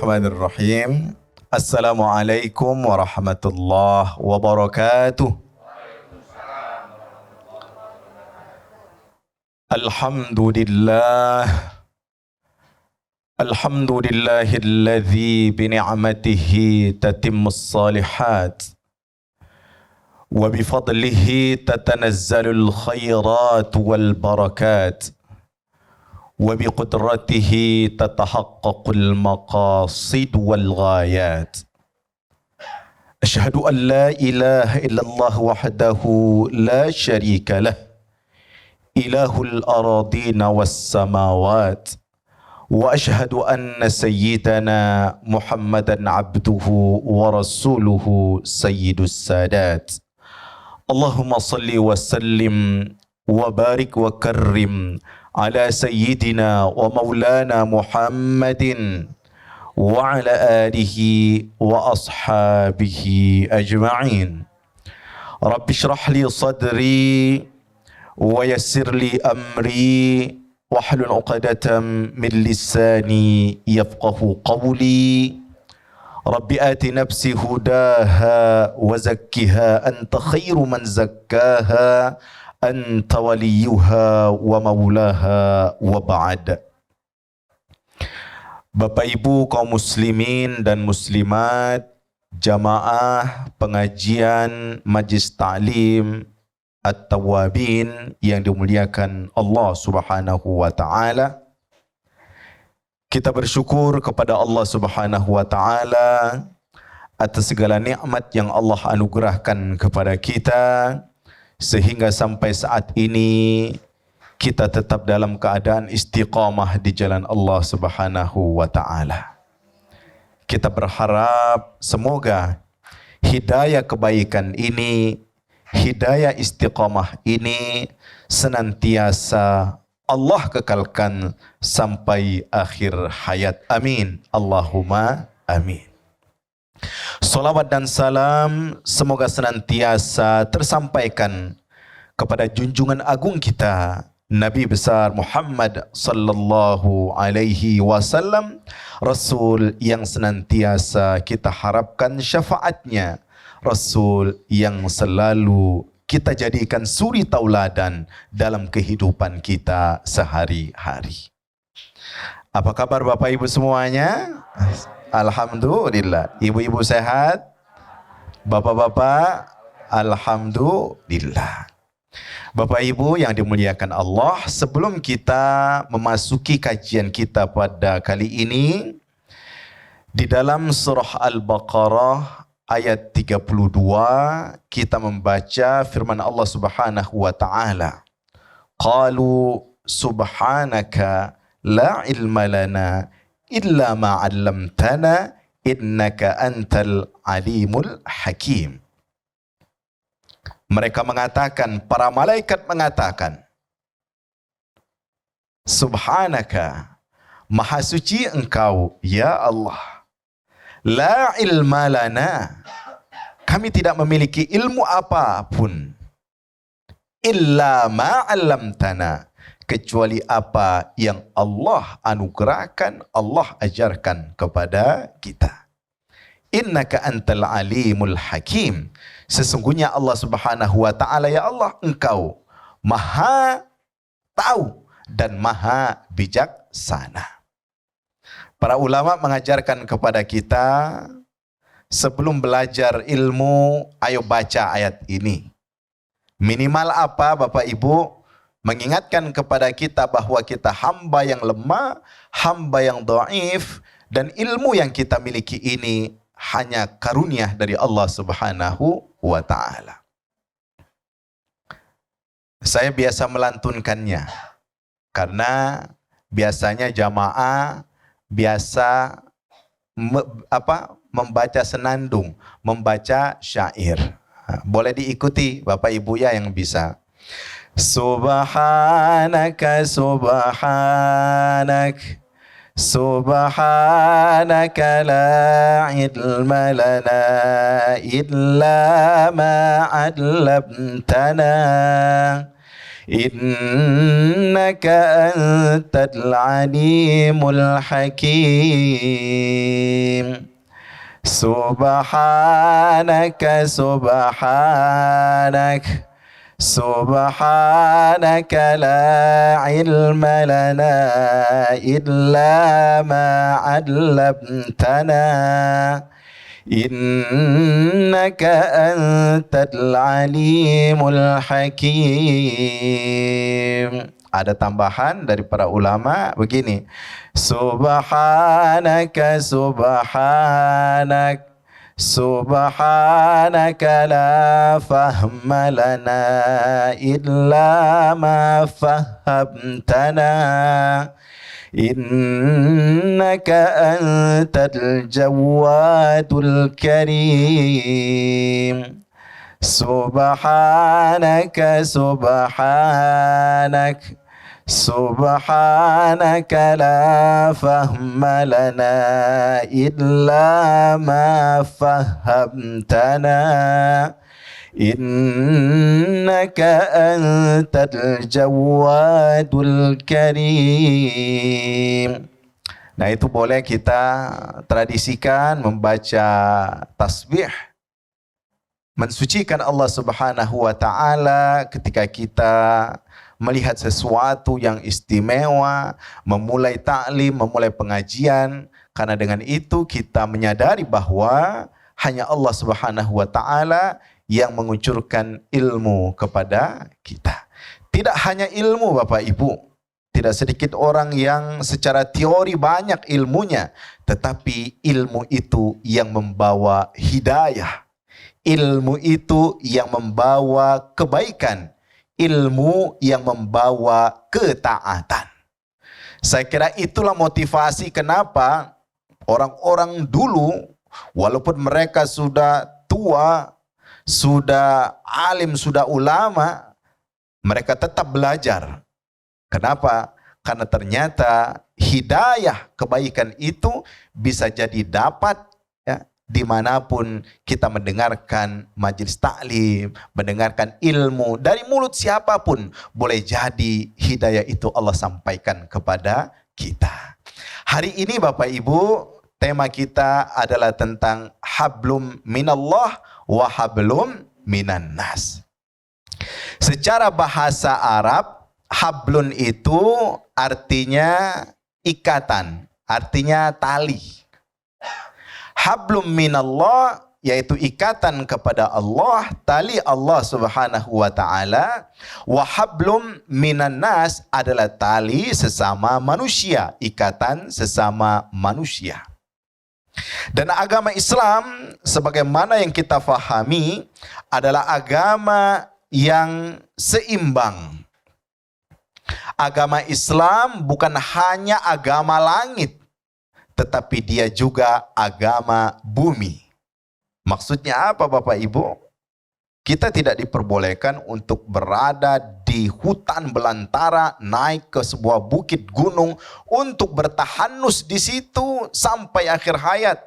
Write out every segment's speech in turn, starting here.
Bismillahirrahmanirrahim. Assalamualaikum warahmatullahi wabarakatuh. Alhamdulillah. Alhamdulillahilladzi bini'matihi tatimmus salihat wa bifadlihi tatanazzalul khairat wal barakat wa biqudratihi tatahaqqaqul maqasid wal ghayat. Asyhadu an la ilaha illallah wahdahu la syarika lah, ilahul aradina was samawat, wa asyhadu anna sayyidana Muhammadan abduhu wa rasuluhu sayyidus sadat. Allahumma salli wa sallim wa barik wa karrim ala sayyidina wa maulana Muhammadin wa ala alihi wa ashabihi ajma'in. Rabbi shrah li sadri wa yassir li amri wahlul 'uqdatam min lisani yafqahu qawli. Rabbi ati nafsi hudaha wa zakkiha anta khairu man zakkaha anta waliyuha wa maulaha wa ba'd. Bapak Ibu kaum muslimin dan muslimat, jamaah pengajian Majlis Ta'lim At-Tawwabin yang dimuliakan Allah Subhanahu wa taala. Kita bersyukur kepada Allah Subhanahu wa taala atas segala nikmat yang Allah anugerahkan kepada kita, sehingga sampai saat ini kita tetap dalam keadaan istiqamah di jalan Allah Subhanahu wa taala. Kita berharap semoga hidayah kebaikan ini, hidayah istiqamah ini senantiasa Allah kekalkan sampai akhir hayat. Amin. Allahumma amin. Salawat dan salam semoga senantiasa tersampaikan kepada junjungan agung kita Nabi besar Muhammad sallallahu alaihi wasallam, Rasul yang senantiasa kita harapkan syafaatnya, Rasul yang selalu kita jadikan suri tauladan dalam kehidupan kita sehari-hari. Apa kabar Bapak Ibu semuanya? Alhamdulillah. Ibu-ibu sehat? Bapak-bapak? Alhamdulillah. Bapak Ibu yang dimuliakan Allah, sebelum kita memasuki kajian kita pada kali ini, di dalam surah Al-Baqarah ayat 32 kita membaca firman Allah Subhanahu wa taala. Qalu subhanaka la ilma lana illa ma 'allamtana innaka antal alimul hakim. Mereka mengatakan, para malaikat mengatakan, subhanaka, maha suci engkau ya Allah, la ilma lana, kami tidak memiliki ilmu apapun, illa ma 'allamtana, kecuali apa yang Allah anugerahkan, Allah ajarkan kepada kita. Innaka antal alimul hakim, sesungguhnya Allah Subhanahu wa taala ya Allah, engkau maha tahu dan maha bijaksana. Para ulama mengajarkan kepada kita, sebelum belajar ilmu, ayo baca ayat ini. Minimal apa Bapak Ibu? Mengingatkan kepada kita bahwa kita hamba yang lemah, hamba yang dhaif, dan ilmu yang kita miliki ini hanya karunia dari Allah Subhanahu wa taala. Saya biasa melantunkannya karena biasanya jamaah biasa membaca senandung, membaca syair. Boleh diikuti Bapak Ibu ya yang bisa. Subhanaka subhanak, subhanaka la ilma lana illa ma 'allamtana innaka antal alimul hakim. Subhanaka subhanak subhanaka la ilma lana illa ma 'allamtana innaka antal alimul hakim. Ada tambahan dari para ulama begini. Subhanaka subhanak subhanaka la fahma lana illa ma fahamtana innaka antal jawadul karim. Subhanaka subhanak subhanaka la fahma lana illa ma fahamtana innaka antal jawadul karim. Nah, itu boleh kita tradisikan membaca tasbih, mensucikan Allah Subhanahu wa taala ketika kita melihat sesuatu yang istimewa, memulai ta'lim, memulai pengajian, karena dengan itu kita menyadari bahwa hanya Allah Subhanahu wa taala yang mengucurkan ilmu kepada kita. Tidak hanya ilmu Bapak Ibu, tidak sedikit orang yang secara teori banyak ilmunya, tetapi ilmu itu yang membawa hidayah, ilmu itu yang membawa kebaikan, ilmu yang membawa ketaatan. Saya kira itulah motivasi kenapa orang-orang dulu, walaupun mereka sudah tua, sudah alim, sudah ulama, mereka tetap belajar. Kenapa? Karena ternyata hidayah kebaikan itu bisa jadi dapat dimanapun kita mendengarkan majelis taklim, mendengarkan ilmu dari mulut siapapun, boleh jadi hidayah itu Allah sampaikan kepada kita. Hari ini Bapak Ibu, tema kita adalah tentang hablum minallah wa hablum minan nas. Secara bahasa Arab, hablun itu artinya ikatan, artinya tali. Hablum minallah yaitu ikatan kepada Allah, tali Allah Subhanahu wa taala. Wa hablum minan nas adalah tali sesama manusia, ikatan sesama manusia. Dan agama Islam sebagaimana yang kita fahami adalah agama yang seimbang. Agama Islam bukan hanya agama langit, tetapi dia juga agama bumi. Maksudnya apa Bapak Ibu? Kita tidak diperbolehkan untuk berada di hutan belantara, naik ke sebuah bukit gunung untuk bertahanus di situ sampai akhir hayat.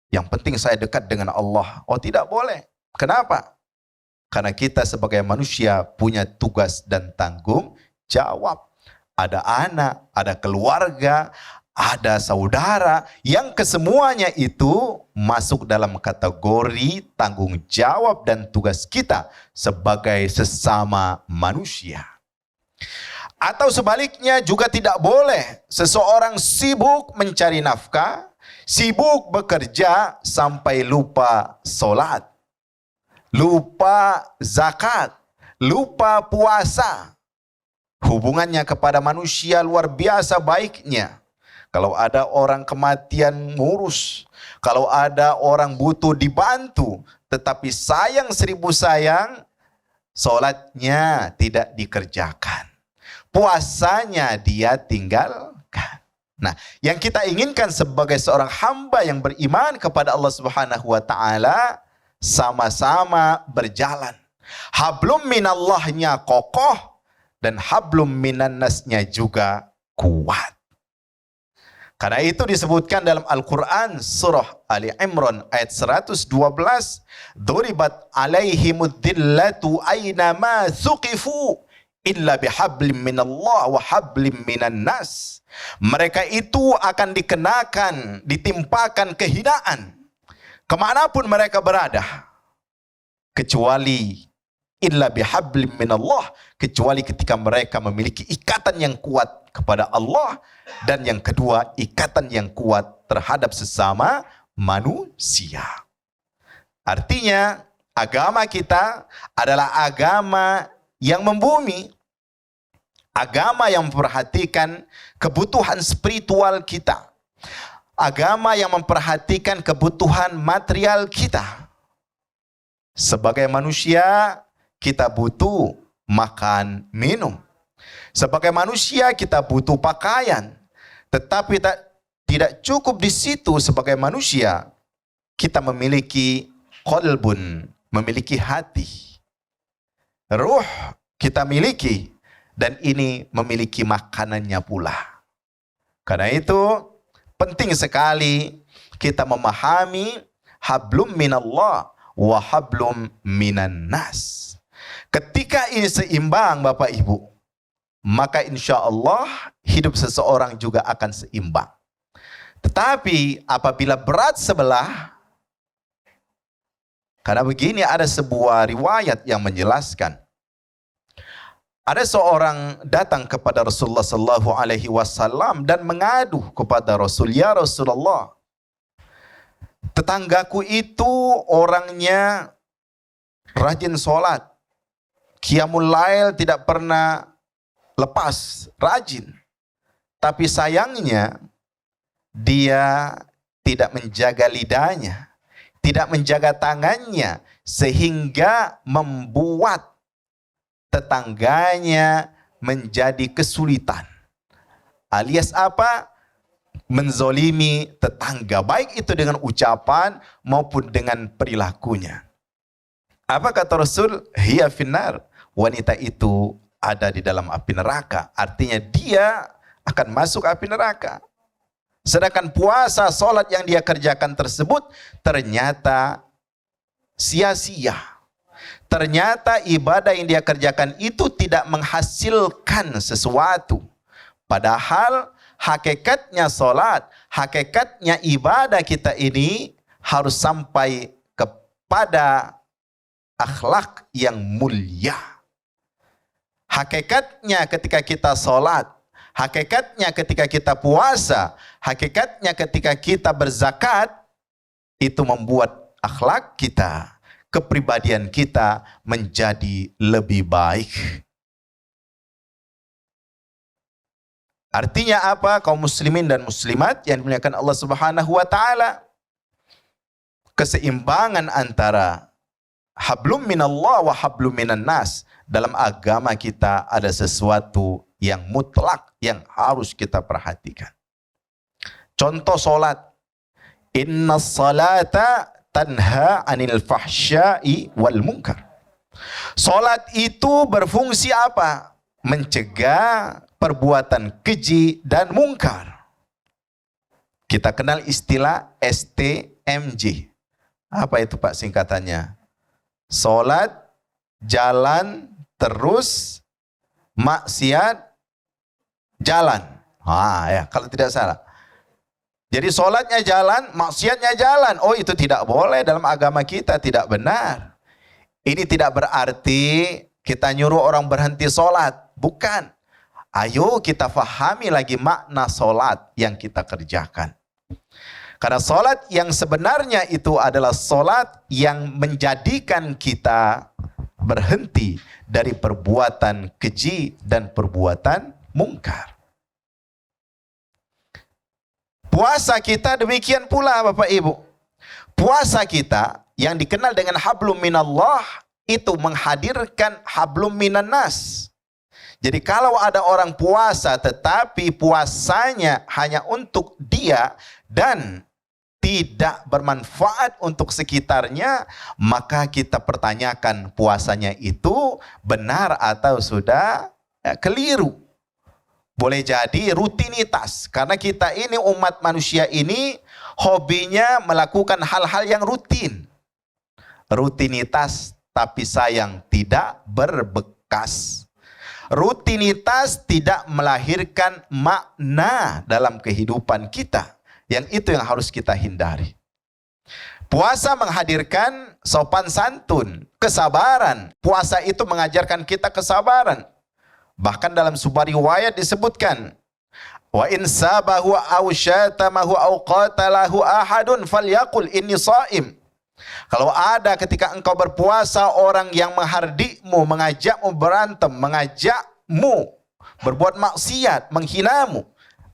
Yang penting saya dekat dengan Allah. Oh, tidak boleh. Kenapa? Karena kita sebagai manusia punya tugas dan tanggung jawab. Ada anak, ada keluarga, ada saudara, yang kesemuanya itu masuk dalam kategori tanggung jawab dan tugas kita sebagai sesama manusia. Atau sebaliknya juga tidak boleh seseorang sibuk mencari nafkah, sibuk bekerja sampai lupa sholat, lupa zakat, lupa puasa. Hubungannya kepada manusia luar biasa baiknya. Kalau ada orang kematian ngurus, kalau ada orang butuh dibantu, tetapi sayang seribu sayang, sholatnya tidak dikerjakan, puasanya dia tinggalkan. Nah, yang kita inginkan sebagai seorang hamba yang beriman kepada Allah Subhanahu wa taala, sama-sama berjalan. Hablum minallahnya kokoh dan hablum minan nasnya juga kuat. Karena itu disebutkan dalam Al-Quran surah Ali Imran ayat 112, "Duribat alaihimud dillatu aynama thuqifu illa bihablim minallah wa hablim minan nas." Mereka itu akan dikenakan, ditimpakan kehinaan kemanapun mereka berada, kecuali illa bihablim minallah, kecuali ketika mereka memiliki ikatan yang kuat kepada Allah, dan yang kedua ikatan yang kuat terhadap sesama manusia. Artinya agama kita adalah agama yang membumi, agama yang memperhatikan kebutuhan spiritual kita, agama yang memperhatikan kebutuhan material kita. Sebagai manusia kita butuh makan, minum. Sebagai manusia kita butuh pakaian. Tetapi tidak cukup di situ. Sebagai manusia kita memiliki qalbun, memiliki hati. Ruh kita miliki, dan ini memiliki makanannya pula. Karena itu penting sekali kita memahami hablum minallah wa hablum minan nas. Ketika ini seimbang Bapak Ibu, maka insya Allah hidup seseorang juga akan seimbang. Tetapi apabila berat sebelah, karena begini, ada sebuah riwayat yang menjelaskan, ada seorang datang kepada Rasulullah sallallahu alaihi wasallam dan mengadu kepada Rasul, "Ya Rasulullah, tetanggaku itu orangnya rajin sholat, qiyamul lail tidak pernah lepas, rajin. Tapi sayangnya dia tidak menjaga lidahnya, tidak menjaga tangannya, sehingga membuat tetangganya menjadi kesulitan." Alias apa? Menzolimi tetangga, baik itu dengan ucapan maupun dengan perilakunya. Apa kata Rasul? "Hiya finnar." Wanita itu ada di dalam api neraka. Artinya dia akan masuk api neraka. Sedangkan puasa, sholat yang dia kerjakan tersebut ternyata sia-sia. Ternyata ibadah yang dia kerjakan itu tidak menghasilkan sesuatu. Padahal hakikatnya sholat, hakikatnya ibadah kita ini harus sampai kepada akhlak yang mulia. Hakikatnya ketika kita sholat, hakikatnya ketika kita puasa, hakikatnya ketika kita berzakat, itu membuat akhlak kita, kepribadian kita menjadi lebih baik. Artinya apa? Kaum muslimin dan muslimat yang dimuliakan Allah Subhanahu wa taala, keseimbangan antara hablum minallah wa hablum minan nas dalam agama kita ada sesuatu yang mutlak yang harus kita perhatikan. Contoh salat. Inna salata tanha anil fahsya'i wal munkar. Salat itu berfungsi apa? Mencegah perbuatan keji dan mungkar. Kita kenal istilah STMJ. Apa itu Pak singkatannya? Salat, jalan, terus, maksiat, jalan. Ya, kalau tidak salah. Jadi salatnya jalan, maksiatnya jalan. Oh, itu tidak boleh dalam agama kita, tidak benar. Ini tidak berarti kita nyuruh orang berhenti salat. Bukan. Ayo kita fahami lagi makna salat yang kita kerjakan. Karena salat yang sebenarnya itu adalah salat yang menjadikan kita berhenti dari perbuatan keji dan perbuatan mungkar. Puasa kita demikian pula Bapak Ibu. Puasa kita yang dikenal dengan hablum minallah itu menghadirkan hablum minan nas. Jadi kalau ada orang puasa tetapi puasanya hanya untuk dia dan tidak bermanfaat untuk sekitarnya, maka kita pertanyakan puasanya itu benar atau sudah keliru. Boleh jadi rutinitas, karena kita ini umat manusia ini hobinya melakukan hal-hal yang rutin. Rutinitas tapi sayang tidak berbekas. Rutinitas tidak melahirkan makna dalam kehidupan kita. Yang itu yang harus kita hindari. Puasa menghadirkan sopan santun, kesabaran. Puasa itu mengajarkan kita kesabaran. Bahkan dalam sebuah riwayat disebutkan, wa in sabahu aw syatamahu aw qatalahu ahadun falyaqul inni shaim. Kalau ada ketika engkau berpuasa orang yang menghardikmu, mengajakmu berantem, mengajakmu berbuat maksiat, menghinamu,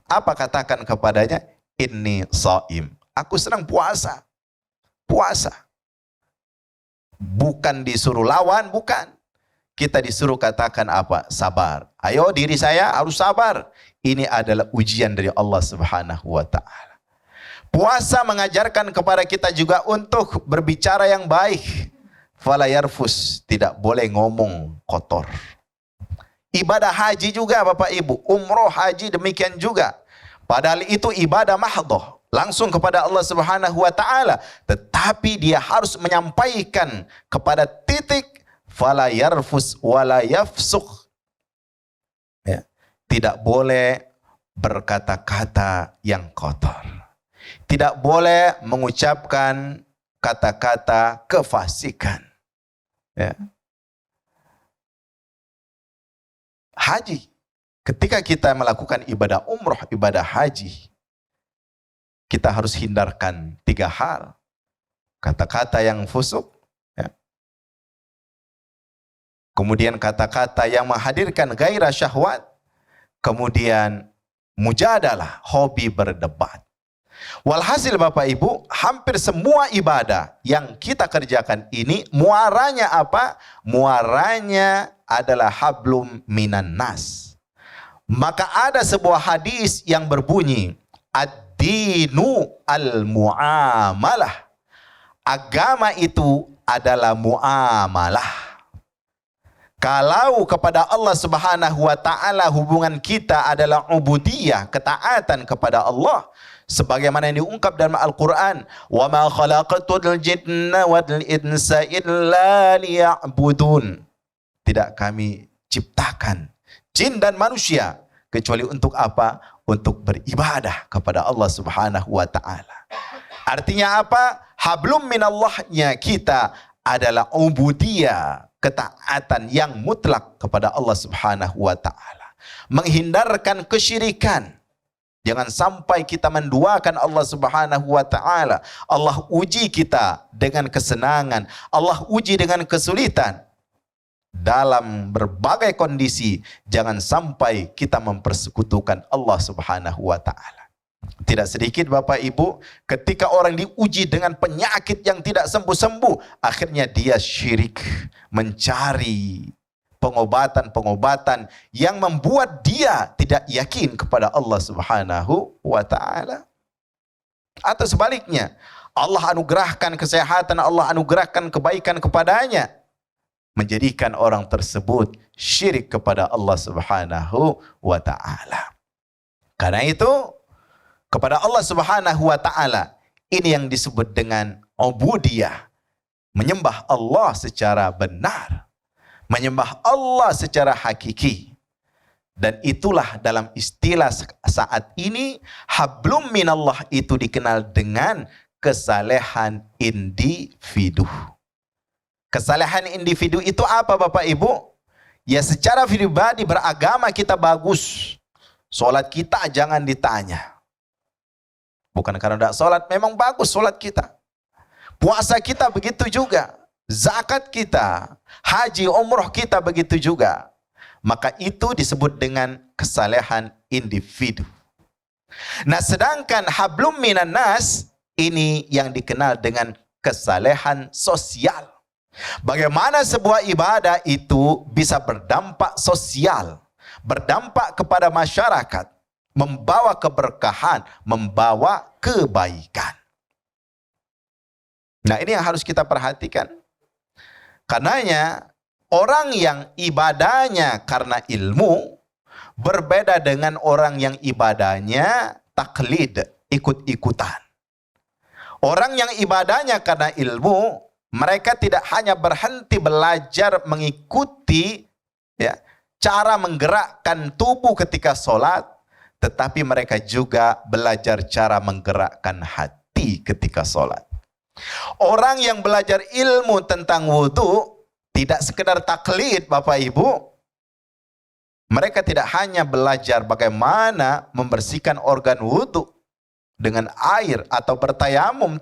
apa katakan kepadanya? Inni shaim. Aku sedang puasa. Puasa. Bukan disuruh lawan, bukan. Kita disuruh katakan apa? Sabar. Ayo diri saya harus sabar. Ini adalah ujian dari Allah Subhanahu wa ta'ala. Puasa mengajarkan kepada kita juga untuk berbicara yang baik. Fala yarfus, tidak boleh ngomong kotor. Ibadah haji juga Bapak Ibu, umroh haji demikian juga. Padahal itu ibadah mahdhah, langsung kepada Allah Subhanahu wa taala, tetapi dia harus menyampaikan kepada titik fala yarfus wala yafsuq. Ya, tidak boleh berkata-kata yang kotor. Tidak boleh mengucapkan kata-kata kefasikan. Ya. Haji, ketika kita melakukan ibadah umroh, ibadah haji, kita harus hindarkan 3 hal. Kata-kata yang fusuk, ya. Kemudian kata-kata yang menghadirkan gairah syahwat, kemudian mujadalah, hobi berdebat. Walhasil Bapak Ibu, hampir semua ibadah yang kita kerjakan ini muaranya apa? Muaranya adalah hablum minan nas. Maka ada sebuah hadis yang berbunyi, ad-dinu al-mu'amalah. Agama itu adalah muamalah. Kalau kepada Allah Subhanahu wa taala hubungan kita adalah ubudiyah, ketaatan kepada Allah, sebagaimana yang diungkap dalam Al-Qur'an, "Wa ma khalaqatul jinna wal insa illa liya'budun." Tidak kami ciptakan jin dan manusia kecuali untuk apa? Untuk beribadah kepada Allah Subhanahu wa taala. Artinya apa? Hablum minallahnya kita adalah ubudiyah, ketaatan yang mutlak kepada Allah Subhanahu wa taala. Menghindarkan kesyirikan. Jangan sampai kita menduakan Allah Subhanahu wa taala. Allah uji kita dengan kesenangan, Allah uji dengan kesulitan. Dalam berbagai kondisi, jangan sampai kita mempersekutukan Allah Subhanahu wa taala. Tidak sedikit Bapak Ibu, ketika orang diuji dengan penyakit yang tidak sembuh-sembuh, akhirnya dia syirik, mencari pengobatan-pengobatan yang membuat dia tidak yakin kepada Allah Subhanahu wa taala. Atau sebaliknya, Allah anugerahkan kesehatan, Allah anugerahkan kebaikan kepadanya, menjadikan orang tersebut syirik kepada Allah Subhanahu wa taala. Karena itu, kepada Allah Subhanahu wa taala ini yang disebut dengan ubudiyah, menyembah Allah secara benar, menyembah Allah secara hakiki. Dan itulah dalam istilah saat ini, hablum minallah itu dikenal dengan kesalehan individu. Kesalehan individu itu apa Bapak Ibu? Ya secara pribadi beragama kita bagus. Sholat kita jangan ditanya. Bukan karena tidak sholat, memang bagus sholat kita. Puasa kita begitu juga. Zakat kita, haji, umroh kita begitu juga. Maka itu disebut dengan kesalehan individu. Nah sedangkan hablum minan nas, ini yang dikenal dengan kesalehan sosial. Bagaimana sebuah ibadah itu bisa berdampak sosial, berdampak kepada masyarakat, membawa keberkahan, membawa kebaikan. Nah ini yang harus kita perhatikan. Karenanya orang yang ibadahnya karena ilmu, Berbeda dengan orang yang ibadahnya taklid, ikut-ikutan. Orang yang ibadahnya karena ilmu, mereka tidak hanya berhenti belajar mengikuti ya, cara menggerakkan tubuh ketika sholat, tetapi mereka juga belajar cara menggerakkan hati ketika sholat. Orang yang belajar ilmu tentang wudhu tidak sekedar taklid, Bapak Ibu. Mereka tidak hanya belajar bagaimana membersihkan organ wudhu dengan air atau bertayamum.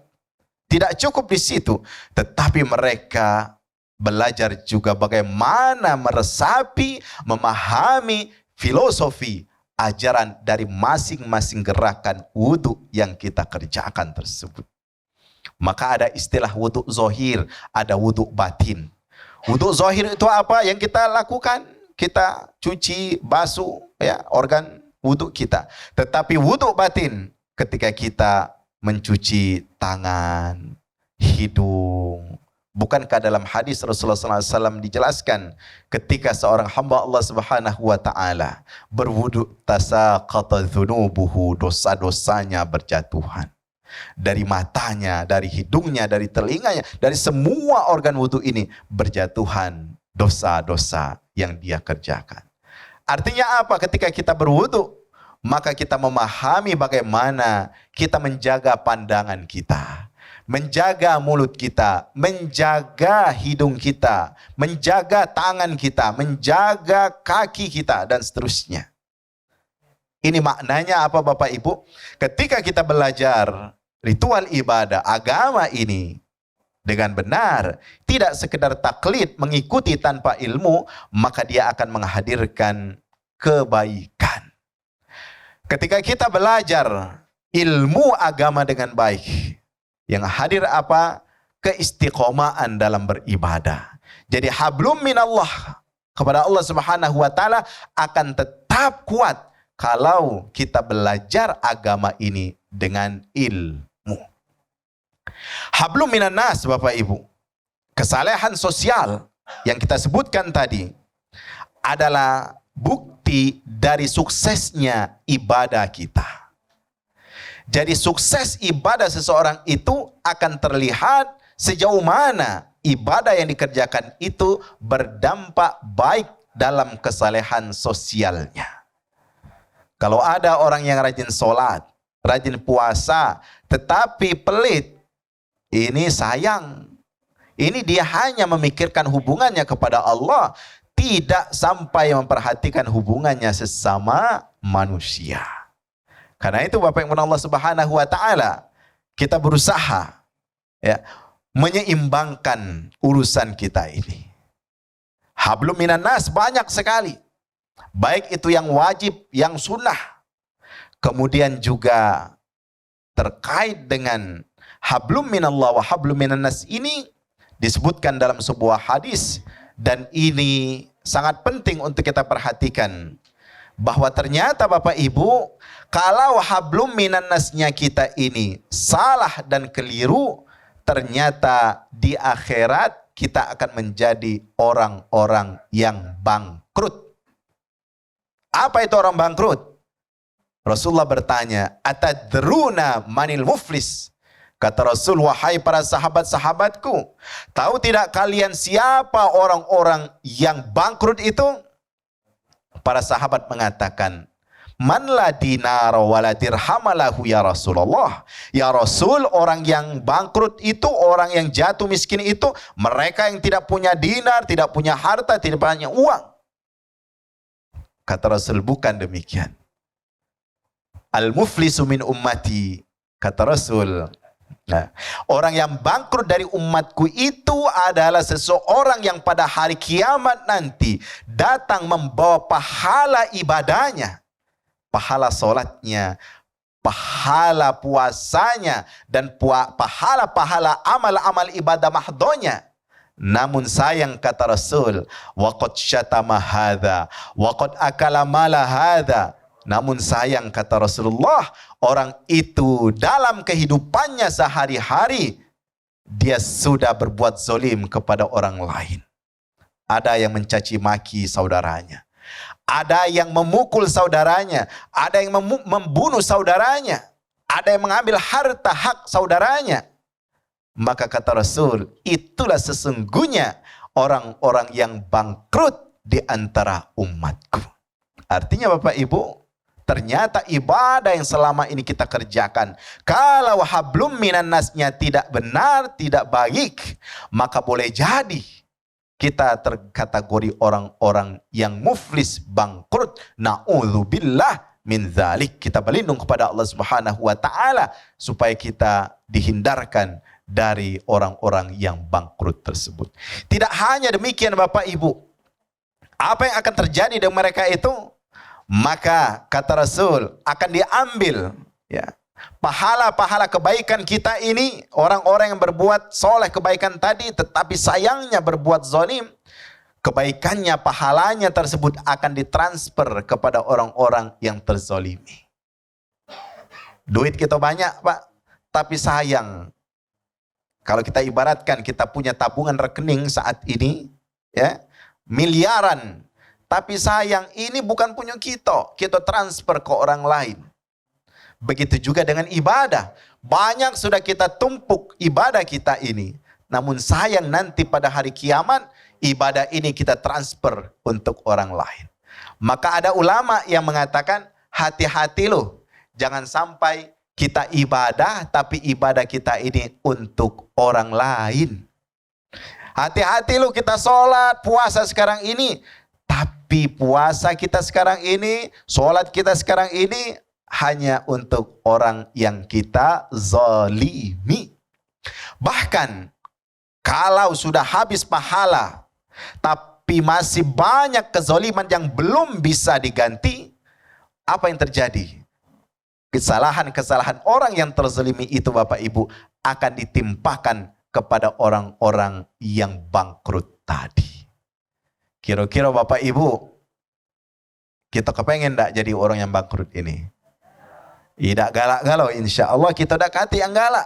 Tidak cukup di situ, tetapi mereka belajar juga bagaimana meresapi, memahami filosofi ajaran dari masing-masing gerakan wudhu yang kita kerjakan tersebut. Maka ada istilah wudhu zohir, ada wudhu batin. Wudhu zohir itu apa yang kita lakukan? Kita cuci, basuh ya, organ wudhu kita. Tetapi wudhu batin ketika kita mencuci tangan, hidung. Bukankah dalam hadis Rasulullah SAW dijelaskan ketika seorang hamba Allah Subhanahu wa Ta'ala berwudu, tasaqata dzunubuhu, dosa-dosanya berjatuhan dari matanya, dari hidungnya, dari telinganya, dari semua organ wudu ini berjatuhan dosa-dosa yang dia kerjakan. Artinya apa? Ketika kita berwudu, maka kita memahami bagaimana kita menjaga pandangan kita, menjaga mulut kita, menjaga hidung kita, menjaga tangan kita, menjaga kaki kita, dan seterusnya. Ini maknanya apa Bapak Ibu? Ketika kita belajar ritual ibadah agama ini dengan benar, tidak sekedar taklid mengikuti tanpa ilmu, maka dia akan menghadirkan kebaikan. Ketika kita belajar ilmu agama dengan baik, yang hadir apa? Keistiqomaan dalam beribadah. Jadi hablum minallah kepada Allah Subhanahu wa Ta'ala akan tetap kuat kalau kita belajar agama ini dengan ilmu. Hablum minan nas, Bapak Ibu, kesalehan sosial yang kita sebutkan tadi adalah bukti dari suksesnya ibadah kita. Jadi sukses ibadah seseorang itu akan terlihat sejauh mana ibadah yang dikerjakan itu berdampak baik dalam kesalehan sosialnya. Kalau ada orang yang rajin sholat, rajin puasa, tetapi pelit, ini sayang. Ini dia hanya memikirkan hubungannya kepada Allah, tidak sampai memperhatikan hubungannya sesama manusia. Karena itu Bapak Ibu Allah Subhanahu wa Ta'ala, kita berusaha ya, menyeimbangkan urusan kita ini. Hablum minan nas banyak sekali. Baik itu yang wajib, yang sunnah. Kemudian juga terkait dengan hablum minallah wa hablum minan nas ini disebutkan dalam sebuah hadis, dan ini sangat penting untuk kita perhatikan, bahwa ternyata Bapak Ibu, kalau hablum minan nasnya kita ini salah dan keliru, ternyata di akhirat kita akan menjadi orang-orang yang bangkrut. Apa itu orang bangkrut? Rasulullah bertanya, atadruna manil muflis? Kata Rasul, wahai para sahabat-sahabatku, tahu tidak kalian siapa orang-orang yang bangkrut itu? Para sahabat mengatakan, man la dinar wala dirhamalahu ya Rasulullah. Ya Rasul, orang yang bangkrut itu, orang yang jatuh miskin itu, mereka yang tidak punya dinar, tidak punya harta, tidak punya uang. Kata Rasul, bukan demikian. Al-muflisu min ummati, kata Rasul. Nah, orang yang bangkrut dari umatku itu adalah seseorang yang pada hari kiamat nanti datang membawa pahala ibadahnya, pahala sholatnya, pahala puasanya, dan pahala-pahala amal-amal ibadah mahdonya. Namun sayang, kata Rasul, waqad syatama hadza, waqad akala mala hadza. Namun sayang, kata Rasulullah, orang itu dalam kehidupannya sehari-hari dia sudah berbuat zalim kepada orang lain. Ada yang mencaci maki saudaranya, Ada yang memukul saudaranya, ada yang membunuh saudaranya, ada yang mengambil harta hak saudaranya. Maka kata Rasul, itulah sesungguhnya orang-orang yang bangkrut di antara umatku. Artinya Bapak Ibu, ternyata ibadah yang selama ini kita kerjakan, kalau hablum minan nasnya tidak benar, tidak baik, maka boleh jadi kita terkategori orang-orang yang muflis, bangkrut. Na'udzubillah min dzalik. Kita berlindung kepada Allah Subhanahu wa taala supaya kita dihindarkan dari orang-orang yang bangkrut tersebut. Tidak hanya demikian Bapak Ibu. Apa yang akan terjadi dengan mereka itu? Maka kata Rasul akan diambil ya, pahala-pahala kebaikan kita ini, orang-orang yang berbuat soleh kebaikan tadi tetapi sayangnya berbuat zalim, kebaikannya, pahalanya tersebut akan ditransfer kepada orang-orang yang terzalimi. Duit kita banyak Pak, tapi sayang, kalau kita ibaratkan kita punya tabungan rekening saat ini ya, miliaran, tapi sayang ini bukan punya kita transfer ke orang lain. Begitu juga dengan ibadah. Banyak sudah kita tumpuk ibadah kita ini. Namun sayang nanti pada hari kiamat, ibadah ini kita transfer untuk orang lain. Maka ada ulama yang mengatakan, hati-hati loh. Jangan sampai kita ibadah, tapi ibadah kita ini untuk orang lain. Hati-hati loh kita sholat, puasa sekarang ini. Tapi puasa kita sekarang ini, sholat kita sekarang ini hanya untuk orang yang kita zalimi. Bahkan kalau sudah habis pahala, tapi masih banyak kezaliman yang belum bisa diganti, apa yang terjadi? Kesalahan-kesalahan orang yang terzalimi itu Bapak Ibu akan ditimpakan kepada orang-orang yang bangkrut tadi. Kira-kira Bapak Ibu, kita kepengen tak jadi orang yang bangkrut ini? Tidak galak-galau, insya Allah kita dekati yang galak.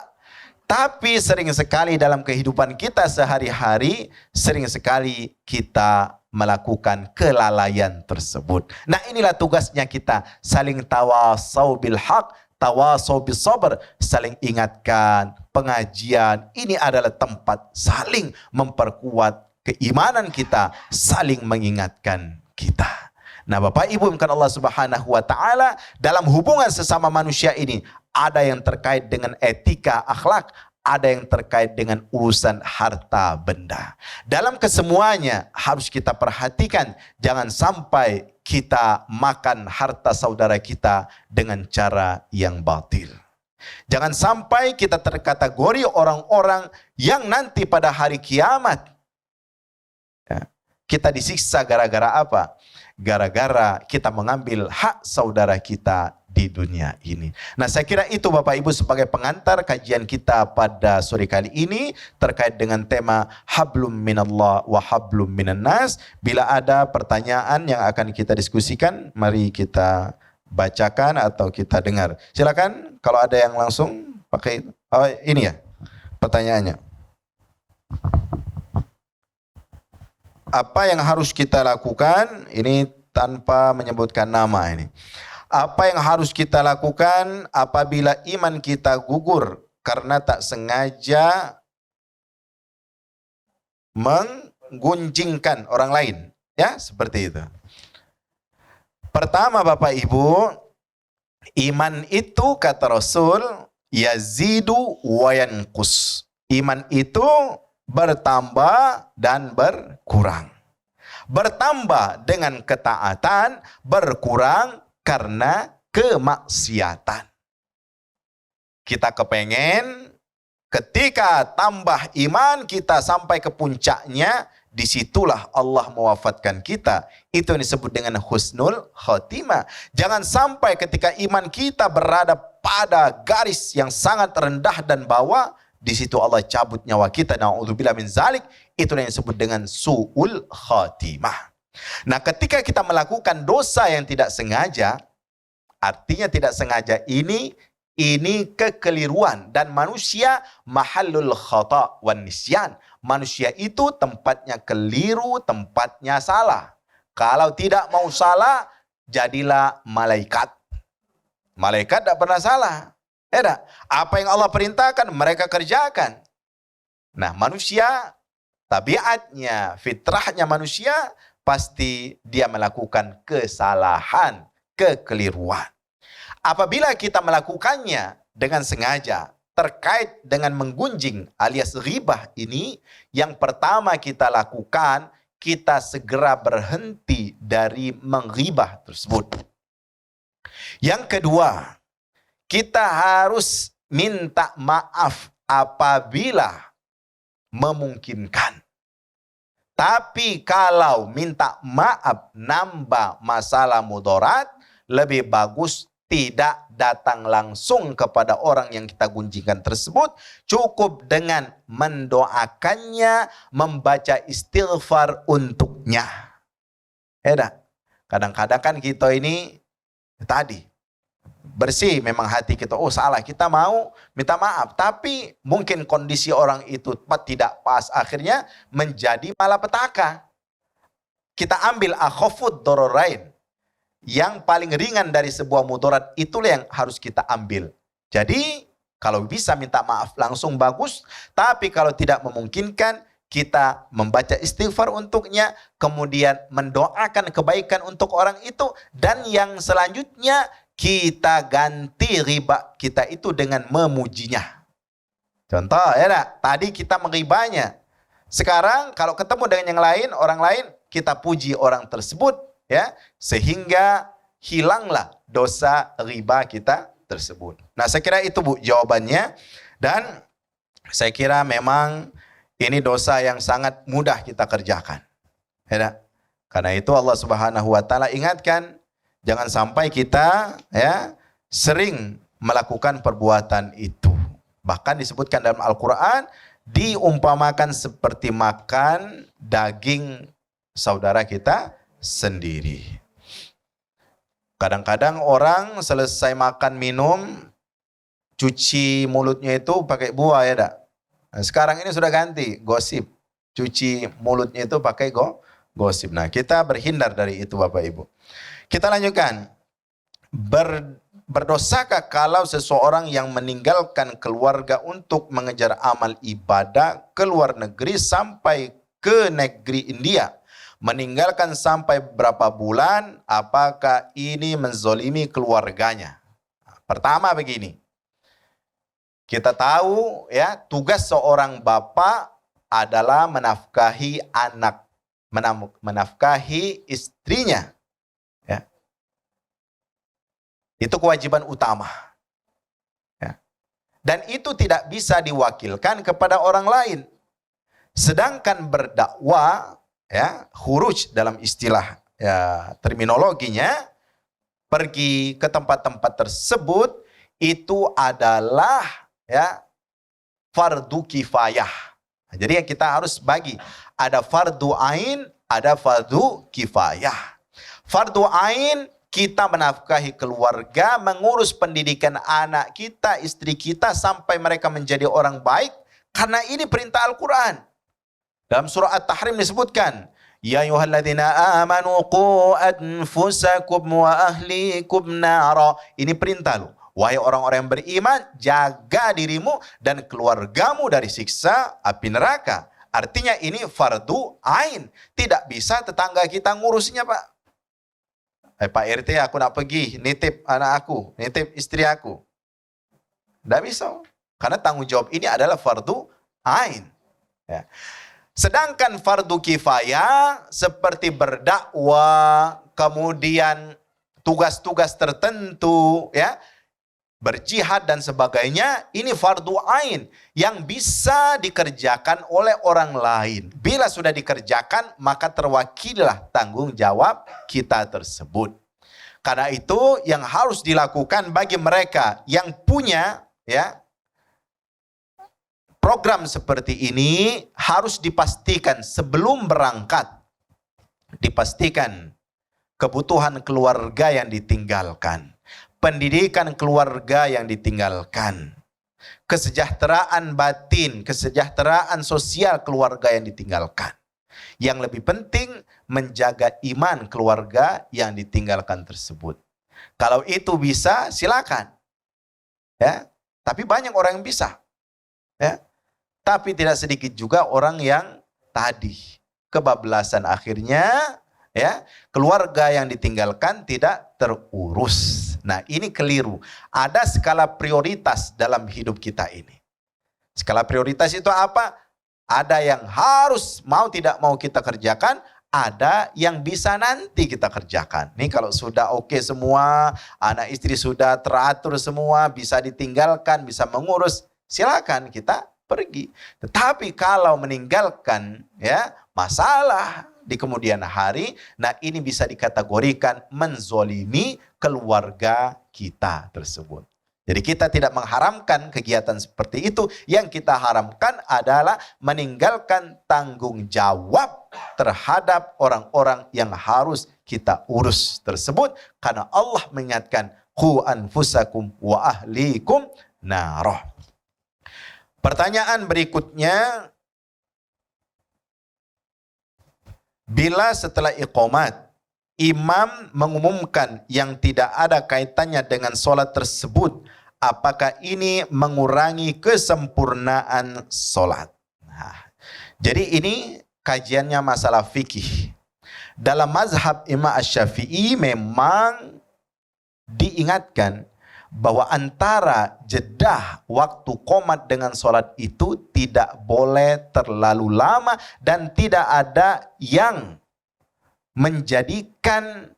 Tapi sering sekali dalam kehidupan kita sehari-hari, sering sekali kita melakukan kelalaian tersebut. Nah inilah tugasnya kita, saling tawasau bil haq, tawasau bis sabr, saling ingatkan, pengajian. Ini adalah tempat saling memperkuat keimanan kita, saling mengingatkan kita. Nah Bapak Ibu yang Allah Subhanahu wa taala, dalam hubungan sesama manusia ini ada yang terkait dengan etika akhlak, ada yang terkait dengan urusan harta benda. Dalam kesemuanya harus kita perhatikan, jangan sampai kita makan harta saudara kita dengan cara yang batil. Jangan sampai kita terkategori orang-orang yang nanti pada hari kiamat kita disiksa gara-gara apa? Gara-gara kita mengambil hak saudara kita di dunia ini. Nah saya kira itu Bapak Ibu sebagai pengantar kajian kita pada sore kali ini terkait dengan tema hablum minallah wa hablum minan nas. Bila ada pertanyaan yang akan kita diskusikan, mari kita bacakan atau kita dengar. Silakan kalau ada yang langsung pakai ini ya pertanyaannya. Apa yang harus kita lakukan? Ini tanpa menyebutkan nama ini. Apa yang harus kita lakukan apabila iman kita gugur karena tak sengaja menggunjingkan orang lain? Ya, seperti itu. Pertama Bapak Ibu, iman itu kata Rasul yazidu wa yanqus. Iman itu bertambah dan berkurang. Bertambah dengan ketaatan, berkurang karena kemaksiatan. Kita kepengen ketika tambah iman kita sampai ke puncaknya, disitulah Allah mewafatkan kita. Itu yang disebut dengan husnul khotimah. Jangan sampai ketika iman kita berada pada garis yang sangat rendah dan bawah, di situ Allah cabut nyawa kita. Na'udzubillah min zalik. Itulah yang disebut dengan su'ul khatimah. Nah ketika kita melakukan dosa yang tidak sengaja, artinya tidak sengaja ini kekeliruan. Dan manusia mahallul khata' wan nisyan. Manusia itu tempatnya keliru, tempatnya salah. Kalau tidak mau salah, jadilah malaikat. Malaikat tidak pernah salah. Ya, apa yang Allah perintahkan, mereka kerjakan. Nah, manusia, tabiatnya, fitrahnya manusia, pasti dia melakukan kesalahan, kekeliruan. Apabila kita melakukannya dengan sengaja, terkait dengan menggunjing alias ghibah ini, yang pertama kita lakukan, kita segera berhenti dari menghibah tersebut. Yang kedua, kita harus minta maaf apabila memungkinkan. Tapi kalau minta maaf nambah masalah mudarat, lebih bagus tidak datang langsung kepada orang yang kita gunjingkan tersebut. Cukup dengan mendoakannya, membaca istighfar untuknya. Kadang-kadang kan kita ini tadi bersih memang hati kita, oh salah, kita mau minta maaf, tapi mungkin kondisi orang itu tidak pas, akhirnya menjadi malapetaka. Kita ambil akhafud dararain, yang paling ringan dari sebuah mudarat, itulah yang harus kita ambil. Jadi kalau bisa minta maaf langsung bagus, tapi kalau tidak memungkinkan, kita membaca istighfar untuknya, kemudian mendoakan kebaikan untuk orang itu, dan yang selanjutnya kita ganti riba kita itu dengan memujinya. Contoh, tadi kita menghibahnya. Sekarang kalau ketemu dengan yang lain, orang lain, kita puji orang tersebut, sehingga hilanglah dosa riba kita tersebut. Nah, saya kira itu Bu jawabannya, dan saya kira memang ini dosa yang sangat mudah kita kerjakan. Karena itu Allah Subhanahu wa taala ingatkan, jangan sampai kita sering melakukan perbuatan itu. Bahkan disebutkan dalam Al-Quran, diumpamakan seperti makan daging saudara kita sendiri. Kadang-kadang orang selesai makan minum, cuci mulutnya itu pakai buah, Nah, sekarang ini sudah ganti, gosip. Cuci mulutnya itu pakai gosip. Nah, kita berhindar dari itu Bapak Ibu. Kita lanjutkan. Berdosakah kalau seseorang yang meninggalkan keluarga untuk mengejar amal ibadah ke luar negeri sampai ke negeri India? Meninggalkan sampai berapa bulan? Apakah ini menzolimi keluarganya? Pertama begini. Kita tahu tugas seorang bapak adalah menafkahi anak, menafkahi istrinya. Itu kewajiban utama. Dan itu tidak bisa diwakilkan kepada orang lain. Sedangkan berdakwah, khuruj dalam istilah terminologinya, pergi ke tempat-tempat tersebut, itu adalah fardu kifayah. Jadi kita harus bagi, ada fardu ain, ada fardu kifayah. Fardu ain, kita menafkahi keluarga, mengurus pendidikan anak kita, istri kita, sampai mereka menjadi orang baik, karena ini perintah Al-Quran. Dalam surah At-Tahrim disebutkan, Ya ayyuhalladzina amanu qu anfusakum wa ahlikum nara. Ini perintah lu. Wahai orang-orang yang beriman, jaga dirimu dan keluargamu dari siksa api neraka. Artinya ini fardu ain. Tidak bisa tetangga kita ngurusnya, Pak. Pak RT, aku nak pergi, nitip anak aku, nitip istri aku. Tidak bisa. Karena tanggung jawab ini adalah fardu ain. Sedangkan fardu kifayah seperti berdakwah, kemudian tugas-tugas tertentu, berjihad dan sebagainya, ini fardu ain yang bisa dikerjakan oleh orang lain. Bila sudah dikerjakan, maka terwakililah tanggung jawab kita tersebut. Karena itu yang harus dilakukan bagi mereka yang punya program seperti ini, harus dipastikan sebelum berangkat, dipastikan kebutuhan keluarga yang ditinggalkan, pendidikan keluarga yang ditinggalkan, kesejahteraan batin, kesejahteraan sosial keluarga yang ditinggalkan. Yang lebih penting menjaga iman keluarga yang ditinggalkan tersebut. Kalau itu bisa, silakan. Ya, tapi banyak orang yang bisa. Ya, tapi tidak sedikit juga orang yang tadi kebablasan akhirnya, ya, keluarga yang ditinggalkan tidak terurus. Nah, ini keliru. Ada skala prioritas dalam hidup kita ini. Skala prioritas itu apa? Ada yang harus mau tidak mau kita kerjakan, ada yang bisa nanti kita kerjakan. Nih kalau sudah oke semua, anak istri sudah teratur semua, bisa ditinggalkan, bisa mengurus, silakan kita pergi. Tetapi kalau meninggalkan, ya, masalah di kemudian hari, nah ini bisa dikategorikan menzolimi keluarga kita tersebut. Jadi kita tidak mengharamkan kegiatan seperti itu. Yang kita haramkan adalah meninggalkan tanggung jawab terhadap orang-orang yang harus kita urus tersebut. Karena Allah mengingatkan, qu anfusakum wa ahlikum naroh. Pertanyaan berikutnya, bila setelah iqamat imam mengumumkan yang tidak ada kaitannya dengan sholat tersebut, apakah ini mengurangi kesempurnaan sholat? Nah, jadi ini kajiannya masalah fikih. Dalam mazhab Imam Asy-Syafi'i memang diingatkan bahwa antara jedah waktu qomat dengan sholat itu tidak boleh terlalu lama dan tidak ada yang menjadikan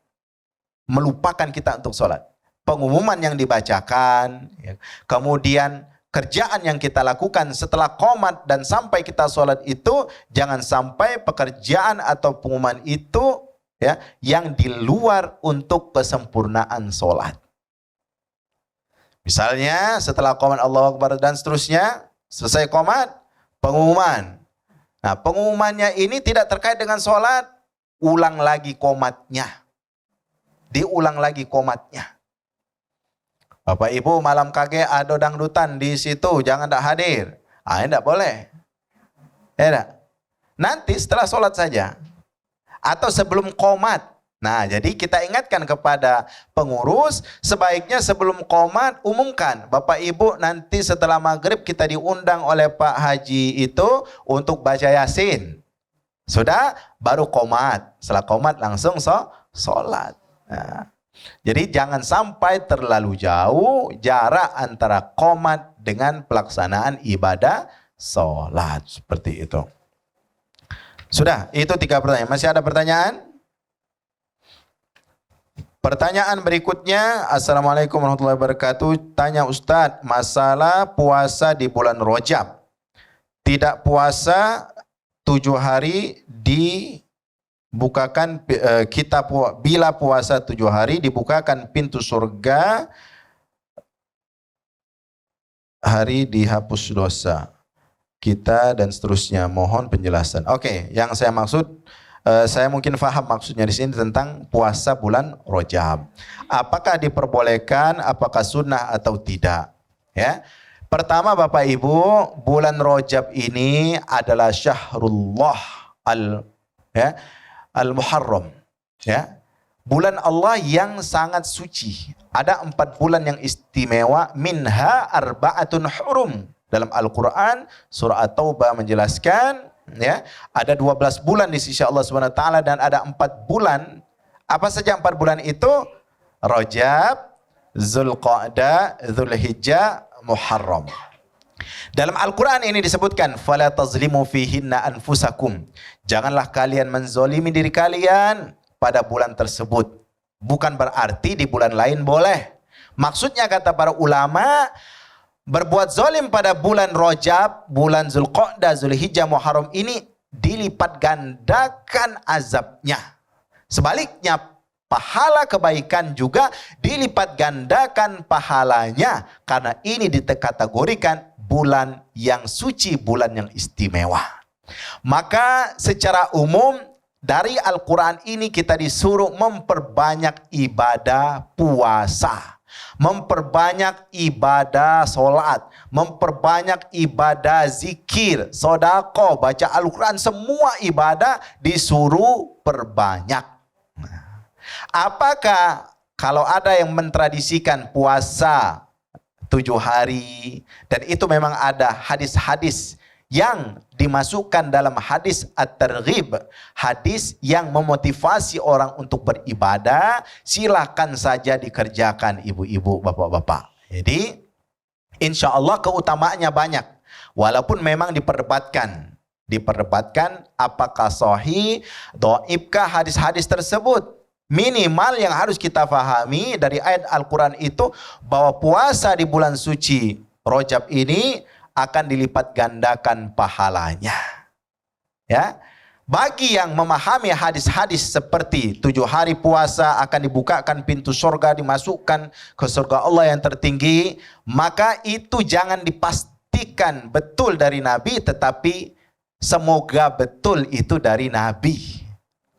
melupakan kita untuk sholat. Pengumuman yang dibacakan, ya, kemudian kerjaan yang kita lakukan setelah qomat dan sampai kita sholat itu, jangan sampai pekerjaan atau pengumuman itu, ya, yang di luar untuk kesempurnaan sholat. Misalnya setelah qomat Allahu Akbar dan seterusnya, selesai qomat, pengumuman. Nah, pengumumannya ini tidak terkait dengan sholat, ulang lagi qomatnya. Diulang lagi qomatnya. Bapak Ibu malam kage ada dangdutan di situ, jangan tak hadir. Ah, tidak boleh. Ya, nanti setelah sholat saja. Atau sebelum qomat. Nah, jadi kita ingatkan kepada pengurus, sebaiknya sebelum qomat umumkan. Bapak Ibu nanti setelah maghrib kita diundang oleh Pak Haji itu untuk baca Yasin. Sudah, baru qomat. Setelah qomat langsung sholat. Nah, jadi jangan sampai terlalu jauh jarak antara qomat dengan pelaksanaan ibadah sholat. Seperti itu. Sudah, itu 3 pertanyaan. Masih ada pertanyaan? Pertanyaan berikutnya, Assalamualaikum warahmatullahi wabarakatuh. Tanya Ustadz, masalah puasa di bulan Rajab. Tidak puasa 7 hari dibukakan bila puasa 7 hari dibukakan pintu surga, hari dihapus dosa kita dan seterusnya. Mohon penjelasan. Oke, yang saya maksud, saya mungkin paham maksudnya di sini tentang puasa bulan Rajab. Apakah diperbolehkan, apakah sunnah atau tidak? Ya. Pertama Bapak Ibu, bulan Rajab ini adalah syahrullah al-Muharram, ya. Bulan Allah yang sangat suci. Ada 4 bulan yang istimewa, minha arba'atun hurum. Dalam Al-Qur'an surah At-Taubah menjelaskan, ya, ada 12 bulan di sisi Allah Subhanahu wa taala dan ada 4 bulan. Apa saja 4 bulan itu? Rajab, Zulqa'dah, Zulhijjah, Muharram. Dalam Al-Quran ini disebutkan, fala tazlimu fihinna anfusakum. Janganlah kalian menzolimi diri kalian pada bulan tersebut. Bukan berarti di bulan lain boleh. Maksudnya kata para ulama, berbuat zalim pada bulan Rajab, bulan Zulqa'dah, Zulhijjah, Muharram ini dilipat gandakan azabnya. Sebaliknya, pahala kebaikan juga dilipat gandakan pahalanya. Karena ini dikategorikan bulan yang suci, bulan yang istimewa. Maka secara umum dari Al-Quran ini kita disuruh memperbanyak ibadah puasa. memperbanyak ibadah solat, memperbanyak ibadah zikir, sodako, baca Al-Quran, semua ibadah disuruh perbanyak. Apakah kalau ada yang mentradisikan puasa 7 hari, dan itu memang ada hadis-hadis yang dimasukkan dalam hadis at-targhib, hadis yang memotivasi orang untuk beribadah, silakan saja dikerjakan ibu-ibu, bapak-bapak. Jadi insya Allah keutamaannya banyak, walaupun memang diperdebatkan apakah sahih, dhaifkah hadis-hadis tersebut. Minimal yang harus kita fahami dari ayat Al-Quran itu bahwa puasa di bulan suci Rajab ini akan dilipat gandakan pahalanya. Ya, bagi yang memahami hadis-hadis seperti 7 hari puasa akan dibukakan pintu surga, dimasukkan ke surga Allah yang tertinggi, maka itu jangan dipastikan betul dari Nabi, tetapi semoga betul itu dari Nabi.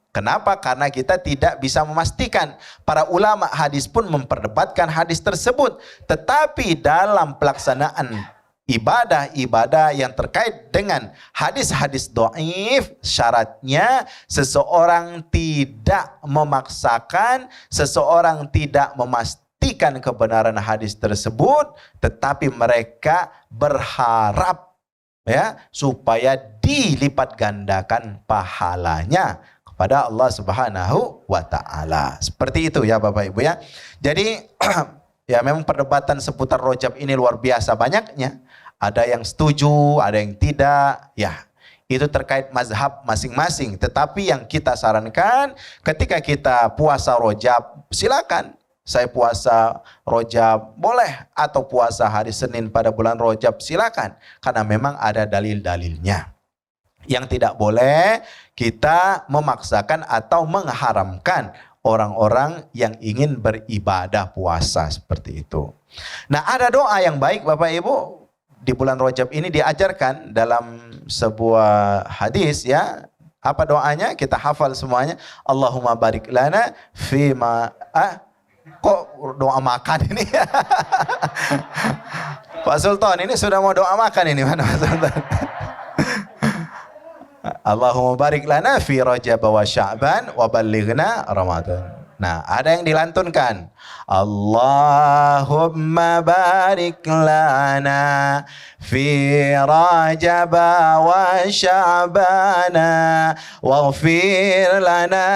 Kenapa? Karena kita tidak bisa memastikan. Para ulama hadis pun memperdebatkan hadis tersebut. Tetapi dalam pelaksanaan ibadah-ibadah yang terkait dengan hadis-hadis dhaif, syaratnya seseorang tidak memaksakan, seseorang tidak memastikan kebenaran hadis tersebut, tetapi mereka berharap ya supaya dilipat gandakan pahalanya pada Allah Subhanahu wa taala. Seperti itu ya Bapak Ibu ya. Jadi ya memang perdebatan seputar Rajab ini luar biasa banyaknya. Ada yang setuju, ada yang tidak. Ya, itu terkait mazhab masing-masing. Tetapi yang kita sarankan ketika kita puasa Rajab, silakan. Saya puasa Rajab boleh, atau puasa hari Senin pada bulan Rajab silakan, karena memang ada dalil-dalilnya. Yang tidak boleh kita memaksakan atau mengharamkan orang-orang yang ingin beribadah puasa seperti itu. Nah, ada doa yang baik Bapak Ibu di bulan Rajab ini diajarkan dalam sebuah hadis ya. Apa doanya? Kita hafal semuanya. Allahumma barik lana fima kok doa makan ini? Pak Sultan ini sudah mau doa makan ini, mana Pak Sultan? Allahumma barik lana fi Rajab wa Sya'ban wa ballighna Ramadan. Nah, ada yang dilantunkan. Allahumma barik lana fi Rajab wa Sya'ban waghfir lana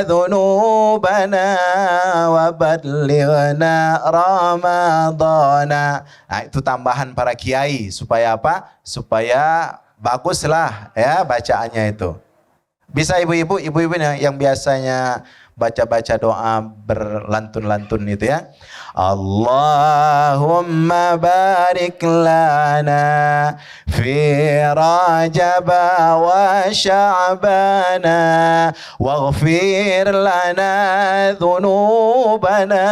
dhunubana wa ballighna Ramadana. Nah, itu tambahan para kiai supaya apa? Supaya baguslah ya bacaannya itu. Bisa ibu-ibu yang biasanya baca-baca doa berlantun-lantun itu ya. Allahumma barik lana fi Rajab wa Sya'ban waghfir lana dhunubana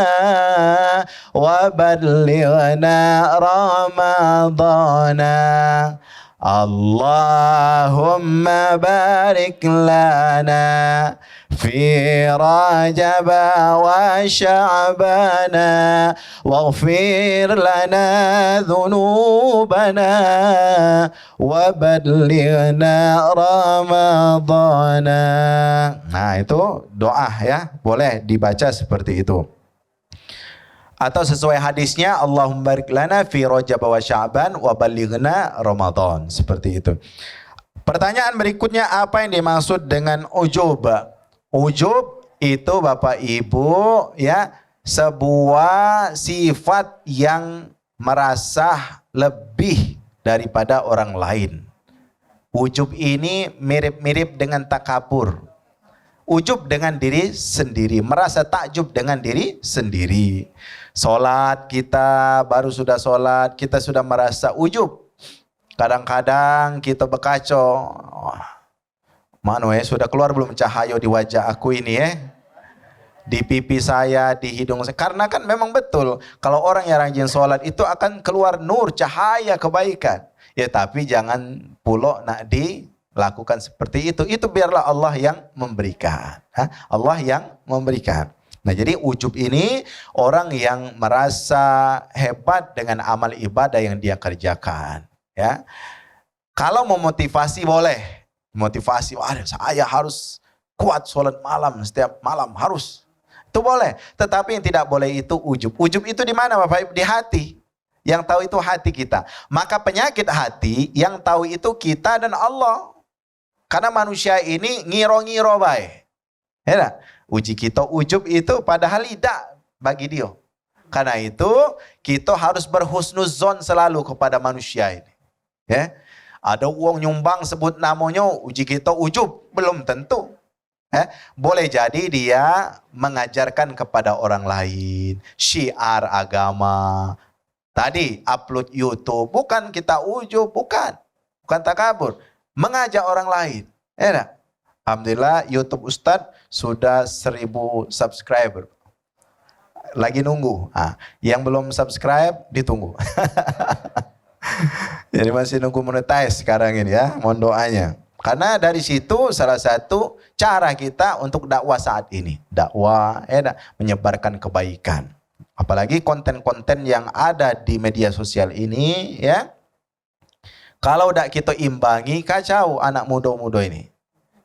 wa ballighna Ramadana. Allahumma barik lana fi Rajab wa Sya'ban waghfir lana dhunubana wa ballighna Ramadana. Nah, itu doa ya, boleh dibaca seperti itu. Atau sesuai hadisnya, Allahumma barik lana fi Rajab wa Sya'ban wa ballighna Ramadan. Seperti itu. Pertanyaan berikutnya, apa yang dimaksud dengan ujub? Ujub itu Bapak Ibu ya, sebuah sifat yang merasa lebih daripada orang lain. Ujub ini mirip-mirip dengan takabur. Ujub dengan diri sendiri, merasa takjub dengan diri sendiri. Solat kita, baru sudah solat, kita sudah merasa ujub. Kadang-kadang kita berkaco, Manu sudah keluar belum cahaya di wajah aku ini ya? Di pipi saya, di hidung saya. Karena kan memang betul, kalau orang yang rajin solat itu akan keluar nur, cahaya kebaikan. Ya tapi jangan pulok nak dilakukan seperti itu. Itu biarlah Allah yang memberikan. Allah yang memberikan. Nah, jadi ujub ini orang yang merasa hebat dengan amal ibadah yang dia kerjakan, ya. Kalau memotivasi boleh. Motivasi, wah, saya harus kuat sholat malam setiap malam harus. Itu boleh. Tetapi yang tidak boleh itu ujub. Ujub itu di mana, Bapak Ibu? Di hati. Yang tahu itu hati kita. Maka penyakit hati yang tahu itu kita dan Allah. Karena manusia ini ngiro-ngiro baik. Ya, uji kita ujub itu padahal tidak bagi dia. Karena itu kita harus berhusnuzon selalu kepada manusia ini. Ya, ada uang nyumbang sebut namanya uji kita ujub, belum tentu. Boleh jadi dia mengajarkan kepada orang lain syiar agama. Tadi upload YouTube, bukan kita ujub, bukan takabur, mengajak orang lain. Ya, alhamdulillah YouTube Ustadz sudah 1000 subscriber. Lagi nunggu. Yang belum subscribe ditunggu. Jadi masih nunggu monetize sekarang ini ya, mohon doanya. Karena dari situ salah satu cara kita untuk dakwah saat ini. Dakwah, menyebarkan kebaikan. Apalagi konten-konten yang ada di media sosial ini, ya. Kalau tidak kita imbangi, kacau anak muda-muda ini.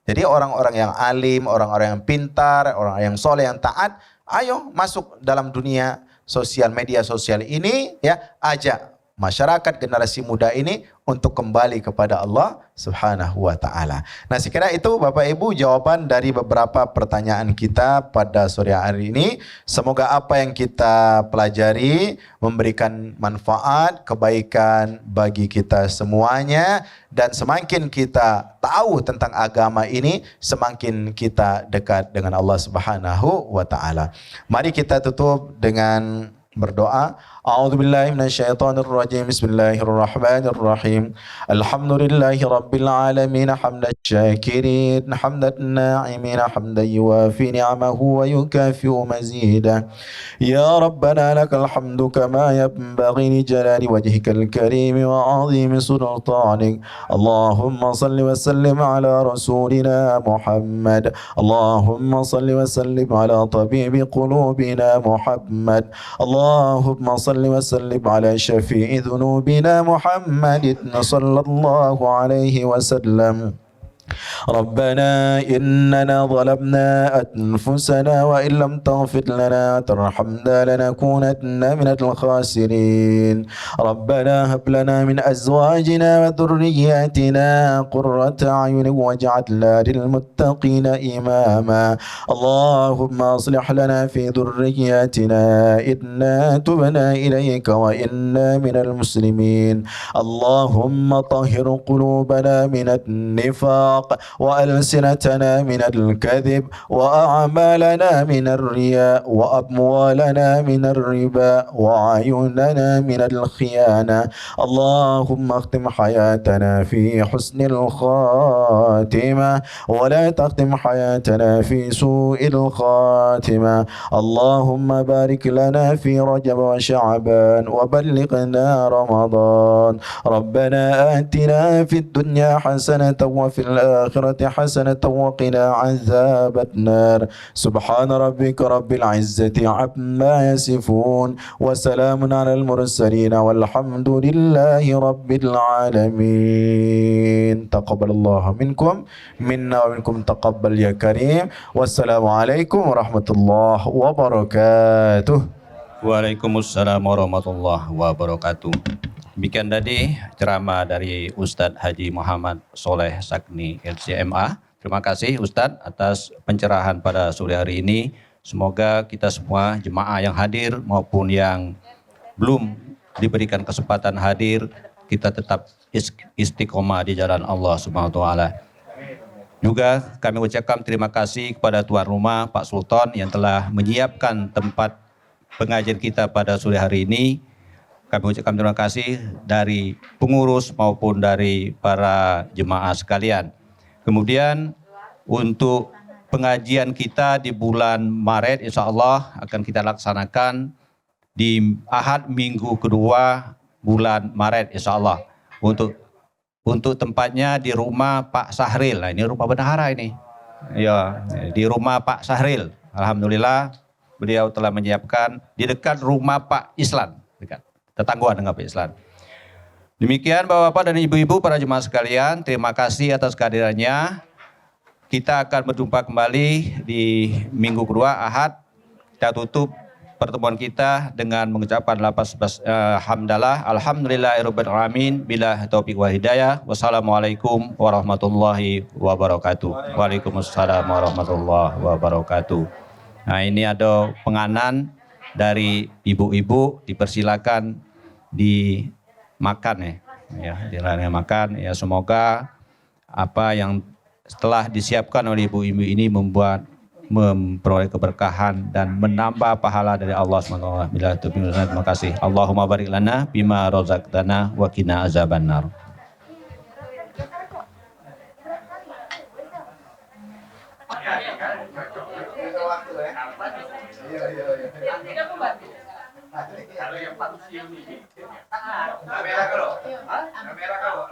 Jadi orang-orang yang alim, orang-orang yang pintar, orang yang soleh, yang taat, ayo masuk dalam dunia sosial, media sosial ini, ya, ajak masyarakat generasi muda ini untuk kembali kepada Allah Subhanahu wa taala. Nah, sekira itu Bapak Ibu jawaban dari beberapa pertanyaan kita pada sore hari ini. Semoga apa yang kita pelajari memberikan manfaat, kebaikan bagi kita semuanya, dan semakin kita tahu tentang agama ini, semakin kita dekat dengan Allah Subhanahu wa taala. Mari kita tutup dengan berdoa. A'udzubillahi minasyaitonirrajim. Bismillahirrahmanirrahim. Alhamdulillahi rabbil alamin hamdan syakirin hamdan na'imin hamdan yuwafi ni'amahu wa yukafi'u mazidah. Ya Rabbana lakal hamdu kama yanbaghi li jalali wajhikal karim wa 'azimi sultanik. Allahumma salli wa sallim ala rasulina Muhammad. Allahumma salli wa sallim ala tabibi qulubina Muhammad. Allahumma salli وسلم على شفيع ذنوبنا محمد صلى الله عليه وسلم. ربنا إننا ظلمنا أنفسنا وإن لم تغفر لنا وترحمنا لنكونن من الخاسرين. ربنا هب لنا من أزواجنا وذرياتنا قرة أعين واجعلنا للمتقين إماما. اللهم أصلح لنا في ذرياتنا إنا تبنا إليك وإنا من المسلمين. اللهم طهر قلوبنا من النفاق وألسنتنا من الكذب وأعمالنا من الرياء وأموالنا من الربا وعيوننا من الخيانة. اللهم اختم حياتنا في حسن الخاتمة ولا تختم حياتنا في سوء الخاتمة. اللهم بارك لنا في رجب وشعبان وبلغنا رمضان. ربنا آتنا في الدنيا حسنة وفي الآخرة حسنة وقنا عذاب النار. سبحان ربك رب العزة عما يصفون وسلام على المرسلين والحمد لله رب العالمين. تقبل الله منكم منا ومنكم تقبل يا كريم. والسلام عليكم ورحمة الله وبركاته. Waalaikumsalam warahmatullahi wabarakatuh. Demikian tadi ceramah dari Ustadz Haji Muhammad Soleh Sagni LCMA. Terima kasih Ustadz atas pencerahan pada sore hari ini. Semoga kita semua jemaah yang hadir maupun yang belum diberikan kesempatan hadir, kita tetap istiqomah di jalan Allah Subhanahu wa taala. Juga kami ucapkan terima kasih kepada tuan rumah Pak Sultan yang telah menyiapkan tempat pengajian kita pada sore hari ini. Kami ucapkan terima kasih dari pengurus maupun dari para jemaah sekalian. Kemudian untuk pengajian kita di bulan Maret insya Allah akan kita laksanakan di Ahad minggu kedua bulan Maret insya Allah. Untuk tempatnya di rumah Pak Sahril. Nah, ini rumah bendahara ini. Ya, di rumah Pak Sahril. Alhamdulillah beliau telah menyiapkan di dekat rumah Pak Islan, dekat tetangguan dengan Pak Islan. Demikian Bapak-bapak dan Ibu-ibu para jemaah sekalian, terima kasih atas kehadirannya. Kita akan berjumpa kembali di minggu kedua Ahad. Kita tutup pertemuan kita dengan mengucapkan hamdalah, alhamdulillahirabbil alamin, bila taufik wal hidayah. Wassalamualaikum warahmatullahi wabarakatuh. Waalaikumsalam warahmatullahi wabarakatuh. Nah, ini ada penganan dari ibu-ibu, dipersilakan dimakan ya, dilarang makan ya. Semoga apa yang setelah disiapkan oleh ibu-ibu ini memperoleh keberkahan dan menambah pahala dari Allah SWT. Terima kasih. Allahumma barik lana bima razaqtana wa qina azabannar. Kamera kalau.